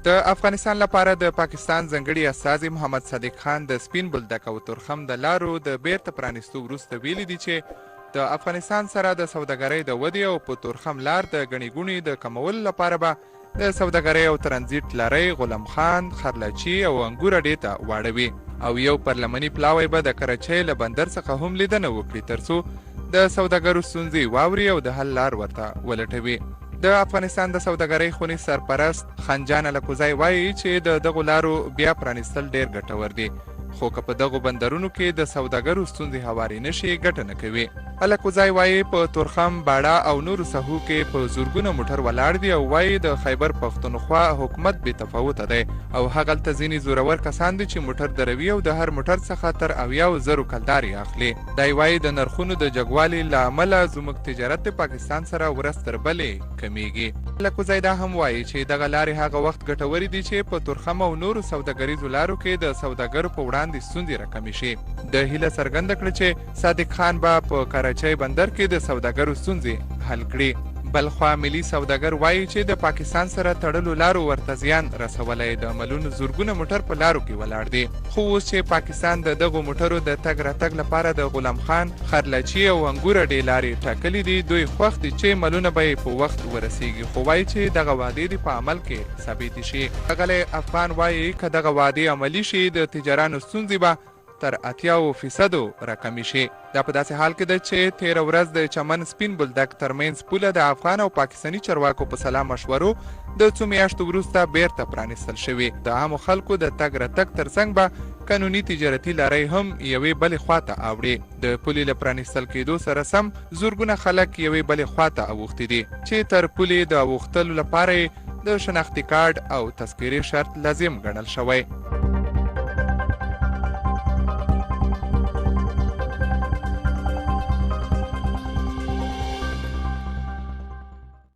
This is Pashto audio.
د افغانستان لپاره د پاکستان ځانګړي استازي محمد صادق خان د سپین بولدک او تورخم د لارو د بیرته پرانیستو وروسته ویلي دي چې د افغانستان سره د سوداګرۍ د ودې او په تورخم لار د ګڼې ګوڼې د کمولو لپاره به د سوداګرۍ او ترانزیت لارۍ غلام خان، خرلچي او انګور اډې ته واړوي او یو پرلمني پلاوی به د کراچۍ له بندر څخه هم لیدنه وکړي ترڅو د سوداګرو ستونزې واوري او د حل لار ورته ولټوي. د افغانستان د سوداګرۍ خونی سرپرست خنجان الکوزی وایي چې د دغو لارو بیا پرانیستل ډیر ګټور دي، خو که په دغو بندرونو کې د سوداګرو ستونزې هوارې نشي ګټه نه کوي. الکوزی وایي په تورخم، باړه او نورو ساحو کې په زورګونه موټر ولاړ دي او وایي د خیبر پښتونخوا حکومت بې تفاوته دی او هغلته ځینې زورور کسان دي چې موټر دروي او د هر موټر څخه تر 70,000 کلدارې اخلي. دی وایي د نرخونو د جګوالي له امله زموږ تجارت د پاکستان سره ورځ تر بلې کمیږي. الکوزی دا هم وایي چې دغه لارې هغه وخت ګټورې دي چې په تورخم او نورو سوداګریزو لارو کې د سوداګرو په وړاندې ستونزې راکمې شي. د هیله څرګنده کړه چې صادق خان به په کراچۍ بندر کې د سوداګرو ستونزې حل کړي. بلخوا ملي سوداګر وایي چې د پاکستان سره تړلو لارو ورته زیان رسولی د ملونو زورګونه موټر په لارو کې ولاړ دي. خو اوس چې پاکستان د دغو موټرو د تګ راتګ لپاره د غلام خان، خرلچي او انګور اډې لارې ټاکلي دي، دوی خوښ دي چې ملونه به یې په وخت ورسیږي، خو وایي چې دغه وعدې دې په عمل کې ثابتې شي. ښاغلی افغان وایي که دغه وعدې عملي شي د تجارانو ستونزې به تر 80% راکمې شي. دا په داسې حال کې ده چې تېره ورځ د چمن سپین بولدک ترمنځ پوله د افغان او پاکستاني چارواکو په سلا مشورو د څو میاشتو وروسته بیرته پرانیستل شوې. د عامو خلکو د تګ راتګ ترڅنګ به قانوني تجارتي لارۍ هم یوې بلې خواته اوړي. د پولې له پرانیستل کېدو سره سم زورګونه خلک یوې بلې خواته اوښتي دي چې تر پولې د اوښتلو لپاره د شناختي کارت او تذکرې شرط لازم ګڼل شوی.